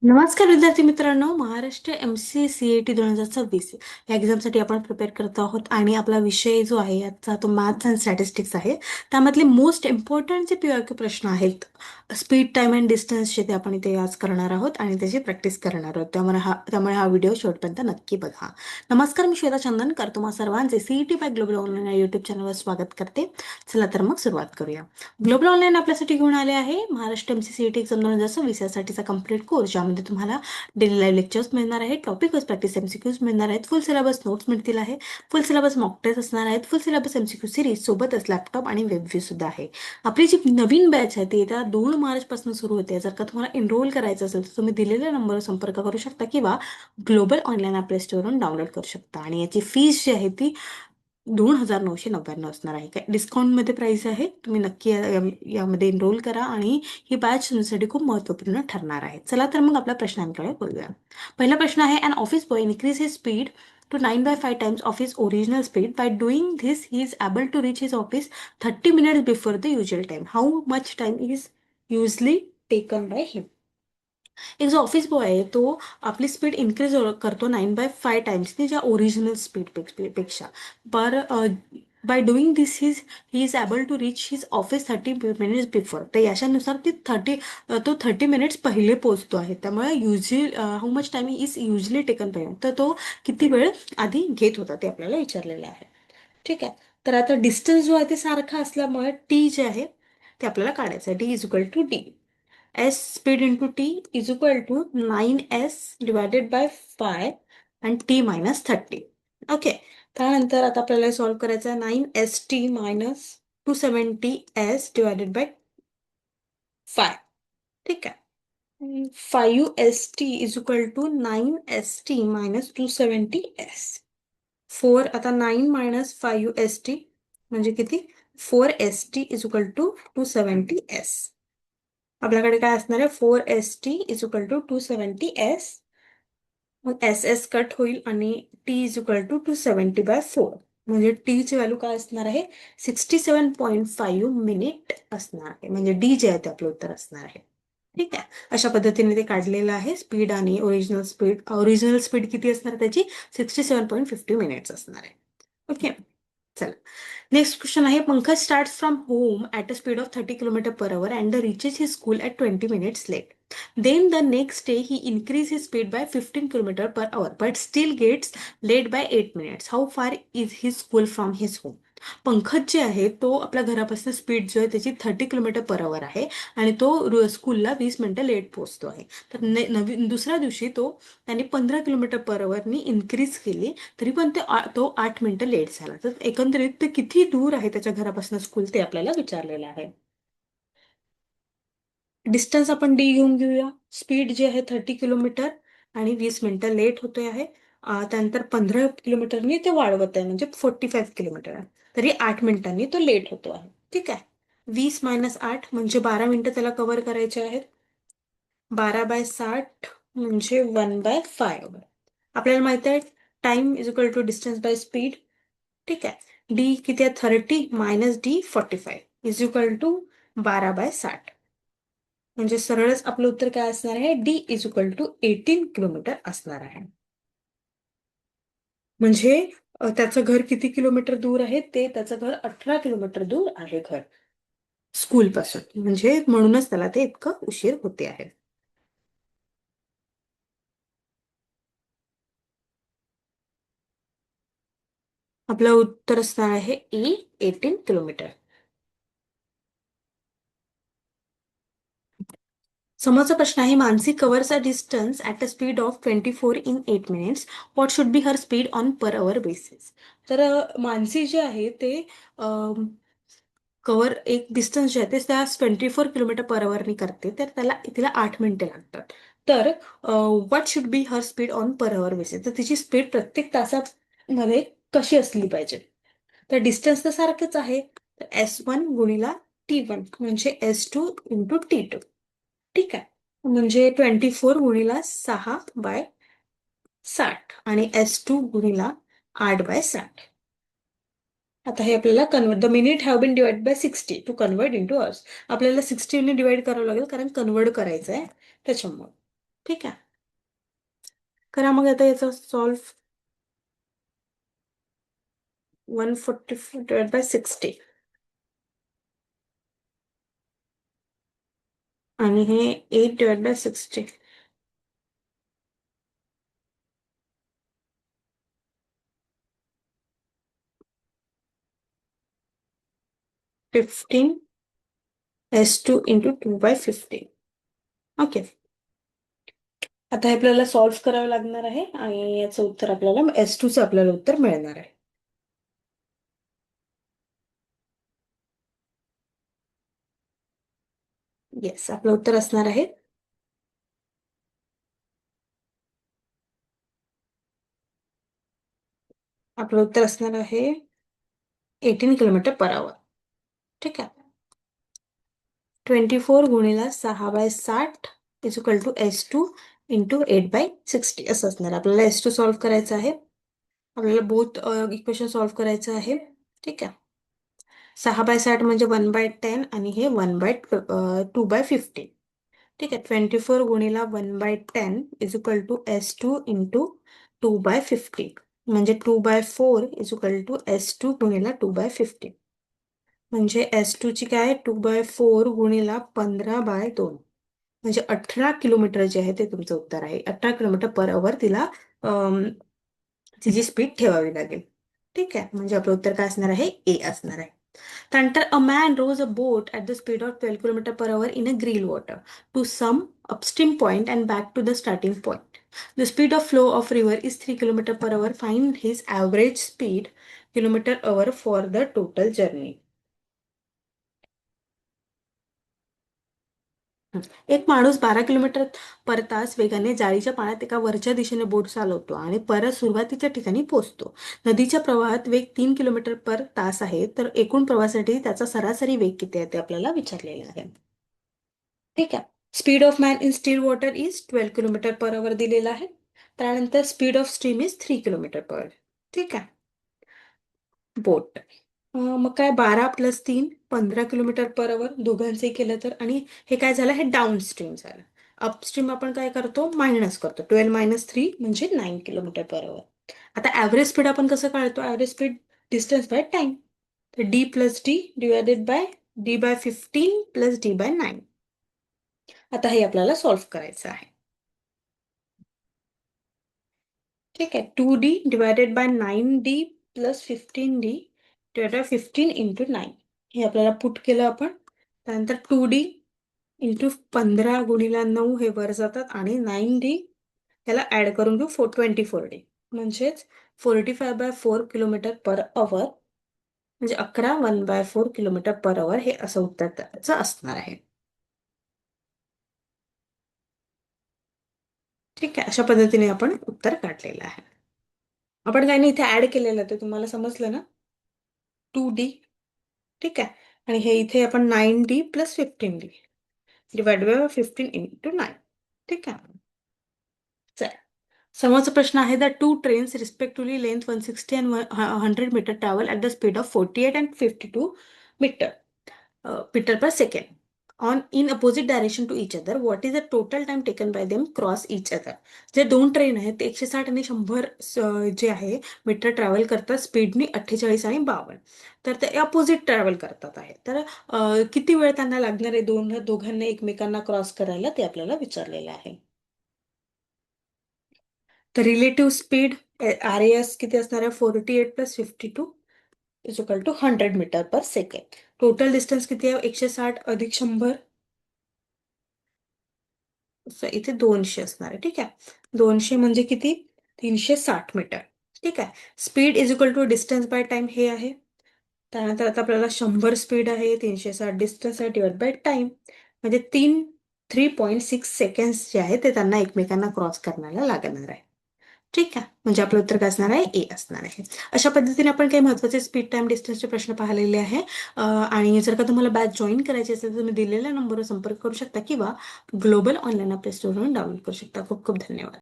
नमस्कार विद्यार्थी मित्रांनो, महाराष्ट्र MCCAT 2026 या एक्झामसाठी आपण प्रिपेअर करत आहोत आणि आपला विषय जो आहे याचा तो मॅथ्स अँड स्टॅटिस्टिक्स आहे. त्यामधले मोस्ट इम्पॉर्टंट जे PYQ प्रश्न आहेत, स्पीड, टाइम अँड डिस्टन्सचे ते आपण इथे आज करणार आहोत आणि त्याची प्रॅक्टिस करणार आहोत. त्यामुळे हा व्हिडिओ शेवटपर्यंत नक्की बघा. नमस्कार, मी श्वेता चंदनकर तुम्हा सर्वांचे CET बाय ग्लोबल ऑनलाईन या युट्यूब चॅनलवर स्वागत करते. चला तर मग सुरुवात करूया. ग्लोबल ऑनलाईन आपल्यासाठी घेऊन आले आहे महाराष्ट्र MCCAT एक्झाम 2026 यासाठीचा कम्प्लीट कोर्स, ज्यामध्ये तुम्हाला डेली लाईव्ह लेक्चर्स मिळणार आहेत, टॉपिक वाईज प्रॅक्टिस MCQs मिळणार आहेत, फुल सिलेबस नोट्स मिळतील आहे, फुल सिलेबस मॉक टेस्ट असणार आहेत, फुल सिलेबस MCQ सिरीज सोबतच लॅपटॉप आणि वेब व्ह्यू सुद्धा आहे. आपली जी नवीन बॅच आहे ती येत्या 2 मार्च पासून सुरू होते. जर का तुम्हाला एनरोल करायचं असेल तर तुम्ही दिलेल्या नंबरवर संपर्क करू शकता किंवा ग्लोबल ऑनलाईन प्ले स्टोअरवरून डाउनलोड करू शकता. आणि याची फीस जी आहे ती 2,999 असणार आहे. काय डिस्काउंटमध्ये प्राइस आहे, तुम्ही नक्की यामध्ये एनरोल करा आणि ही बॅच तुमच्यासाठी खूप महत्त्वपूर्ण ठरणार आहे. चला तर मग आपल्या प्रश्नांकडे बोलूया. पहिला प्रश्न आहे, an office boy increase his speed to 9/5 times of his original speed. By doing this, he is able to reach his office 30 minutes before the usual time. How much time is usually taken by him? एक जो office boy आहे तो आपली speed increase करतो 9/5 टाइम्सनी ज्या original speed पेक्षा. पर by doing this he is able to reach his office 30 minutes before. तर याच्यानुसार तो 30 मिनिट्स पहिले पोहोचतो आहे. त्यामुळे how much time is usually taken by, तर तो किती वेळ आधी घेत होता ते आपल्याला विचारलेलं आहे. ठीक आहे. तर आता डिस्टन्स जो आहे ते सारखा असल्यामुळे टी जे आहे ते आपल्याला काढायचं आहे. D is equal to D. S speed into T is equal to 9S divided by 5 and T minus 30. Okay. त्यानंतर आता आपल्याला सॉल्व्ह करायचं आहे 9ST minus 270S divided by 5. ठीक आहे. 5ST is equal to 9ST minus 270S. 4 आता 9 minus 5ST म्हणजे किती? 4ST is equal to 270S. आपल्याकडे काय असणार आहे? 4ST is equal to 270S. मग SS कट होईल आणि T इज इक्वल टू 270/4. म्हणजे T ची व्हॅल्यू काय असणार आहे? 67.5 मिनिट असणार आहे. म्हणजे D जे आहे ते आपलं उत्तर असणार आहे. ठीक आहे. अशा पद्धतीने ते काढलेलं आहे. स्पीड आणि ओरिजिनल स्पीड किती असणार त्याची? 67.50 मिनिट्स असणार आहे. ओके. चला. नेक्स्ट क्वेश्चन आहे, Pankaj start from home at a speed of 30 kilometre per our and reaches his school at 20 minutes late. Then the next day he increases his speed by 15 kilometer per hour but still gets late by 8 minutes. How far is his school from his home? Pankaj जे आहे तो आपल्या घरापासून speed जो आहे त्याची 30 kilometre per hour आहे आणि तो स्कूलला 20 मिनिटं लेट पोहोचतो आहे. तर नवीन दुसऱ्या दिवशी त्यांनी 15 किलोमीटर पर आवरनी इन्क्रीज केली, तरी पण तो 8 मिनिटं लेट झाला. तर एकंदरीत ते किती दूर आहे त्याच्या घरापासून स्कूल ते आपल्याला विचारलेलं आहे. डिस्टन्स आपण डी घेऊन घेऊया. स्पीड जी आहे 30 किलोमीटर आणि 20 मिनिटं लेट होतोय आहे. त्यानंतर 15 किलोमीटरनी ते वाढवत आहे, म्हणजे 45 किलोमीटर आहे. तरी 8 मिनिटांनी तो लेट होतो आहे. ठीक आहे. 20 मायनस 8 म्हणजे 12 मिनिटं त्याला कव्हर करायचे आहेत. 12/60 म्हणजे 1/5. आपल्याला माहित आहे time is equal to distance by speed. ठीक आहे. डी किती आहे? 30 minus D 45 is equal to 12/60. म्हणजे सरळच आपलं उत्तर काय असणार आहे? D is equal to 18 kilometre असणार आहे. म्हणजे त्याचं घर किती किलोमीटर दूर आहे? ते त्याचं घर 18 किलोमीटर दूर आहे घर स्कूलपासून. म्हणजे म्हणूनच त्याला ते इतकं उशीर होते आहे. आपलं उत्तर असणार आहे ए 18 किलोमीटर. समोरचा प्रश्न आहे, Mansi covers a distance at a speed of 24 in 8 minutes. What should be her speed on per our basis. तर मानसी जे आहे ते कव्हर एक डिस्टन्स जे आहे ते त्या 24 किलोमीटर पर अवरनी करते, तर तिला 8 मिनिटे लागतात. तर what should be her speed on per our basis. तर तिची स्पीड प्रत्येक तासामध्ये कशी असली पाहिजे. तर डिस्टन्स तर सारखंच आहे. तर S1 गुणिला T1 म्हणजे S2 इंटू T2. ठीक आहे. म्हणजे 24 गुणिला 6/60 आणि S2 गुणिला 8/60. आता हे आपल्याला convert, the minute have been divide by 60 to convert into hours. आपल्याला 60 ने डिवाइड करावं लागेल कारण कन्वर्ट करायचं आहे त्याच्यामुळे. ठीक आहे. करा मग आता याचा सॉल्व. 144 / 60 आणि हे 8 / 60. 15s2 × 2/15. ओके. आता हे आपल्याला सॉल्व्ह करावं लागणार आहे आणि याचं उत्तर आपल्याला S2चं आपल्याला उत्तर मिळणार आहे. येस, आपलं उत्तर असणार आहे आपलं उत्तर असणार आहे 18 km/h. ठीक आहे. 24 × 6/60 = S2 × 8/60 असं असणार. आपल्याला S2 सॉल्व्ह करायचं आहे. आपल्याला बोथ इक्वेशन सॉल्व्ह करायचं आहे. ठीक आहे. 6/60 म्हणजे 1/10 आणि हे 2/15. ठीक आहे. 24 × 1/10 = S2 × 2/50. म्हणजे 2/4 S2 × 2/15. म्हणजे S2 ची काय 2/4 × 15/2 म्हणजे 18 किलोमीटर जे आहे ते तुमचं उत्तर आहे. 18 km/h तिला तिची स्पीड ठेवावी लागेल. ठीक आहे. म्हणजे आपलं उत्तर काय असणार आहे? ए असणार आहे. त्यानंतर a man rows a boat at the speed of 12 km/h in a grill water to some upstream point and back to the starting point. The speed of flow of river is 3 km/h. Find his average speed km/h for the total journey. एक माणूस 12 km/तास वेगाने जाळीच्या पाण्यात एका वरच्या दिशेने बोट चालवतो आणि परत सुरुवातीच्या ठिकाणी पोहोचतो. नदीच्या प्रवाहात वेग 3 km/तास आहे, तर एकूण प्रवाहासाठी त्याचा सरासरी वेग किती आहे ते आपल्याला विचारलेलं आहे. ठीक आहे. Speed of man in steel water is 12 km/h दिलेला आहे. त्यानंतर speed of stream is 3 km/h. ठीक आहे. बोट मग काय 12 + 3 15 km/h दोघांचंही केलं तर. आणि हे काय झालं? हे डाऊन स्ट्रीम झालं. अपस्ट्रीम आपण काय करतो? मायनस करतो. 12 - 3 म्हणजे 9 km/h. आता ॲव्हरेज स्पीड आपण कसं काढतो? Average speed distance by time. तर D + D divided by D/15 + D/9. आता हे आपल्याला सॉल्व्ह करायचं आहे. ठीक आहे. 2D divided by 9D + 15D divided by 15 × 9. हे आपल्याला पुट केलं आपण. त्यानंतर 2D × 15 × 9 हे वर जातात आणि 9D याला ऍड करून घेऊ 24D म्हणजेच 45/4 km/h म्हणजे 11 km/h हे असं उत्तर त्याचं असणार आहे. ठीक आहे. अशा पद्धतीने आपण उत्तर काढलेलं आहे. आपण काही नाही इथे ऍड केलेलं ते तुम्हाला समजलं ना? 2D. ठीक आहे. आणि हे इथे आपण 9D + 15D डिवाइड बाय 15 × 9. ठीक आहे. चला. समोरचा प्रश्न आहे the two trains respectively length 160 and 100 metre travel at the speed of 48 and 52 metre metre per second on in opposite direction to each other. What is the total time taken by them cross each other. जे दोन train आहेत ते 160 आणि 100 जे आहे metre travel करतात स्पीडनी 48 आणि 52. तर ते अपोजिट ट्रॅव्हल करतात आहे. तर किती वेळ त्यांना लागणार आहे दोघांना एकमेकांना क्रॉस करायला ते आपल्याला विचारलेलं आहे. तर रिलेटिव्ह स्पीड RAS किती असणार आहे? 48 + 52 = 100 metre per second. Total distance किती आहे? 160 + 100. इथे 200 असणार आहे. ठीक आहे. 200 म्हणजे किती? 360 मीटर. ठीक आहे. स्पीड = डिस्टन्स बाय टाइम हे आहे. त्यानंतर आता आपल्याला 100 स्पीड आहे, 360 डिस्टन्स आहे डिवाइड बाय टाइम म्हणजे 3.6 सेकंड्स जे आहे ते त्यांना एकमेकांना क्रॉस करण्याला लागणार आहे. ठीक आहे. म्हणजे आपलं उत्तर काय असणार आहे? ए असणार आहे. अशा पद्धतीने आपण काही महत्त्वाचे स्पीड टाइम डिस्टन्सचे प्रश्न पाहिलेले आहे. आणि जर का तुम्हाला बॅच जॉईन करायची असेल तर तुम्ही दिलेल्या नंबरवर संपर्क करू शकता किंवा ग्लोबल ऑनलाईन आपल्या स्टोअरवरून डाउनलोड करू शकता. खूप खूप धन्यवाद.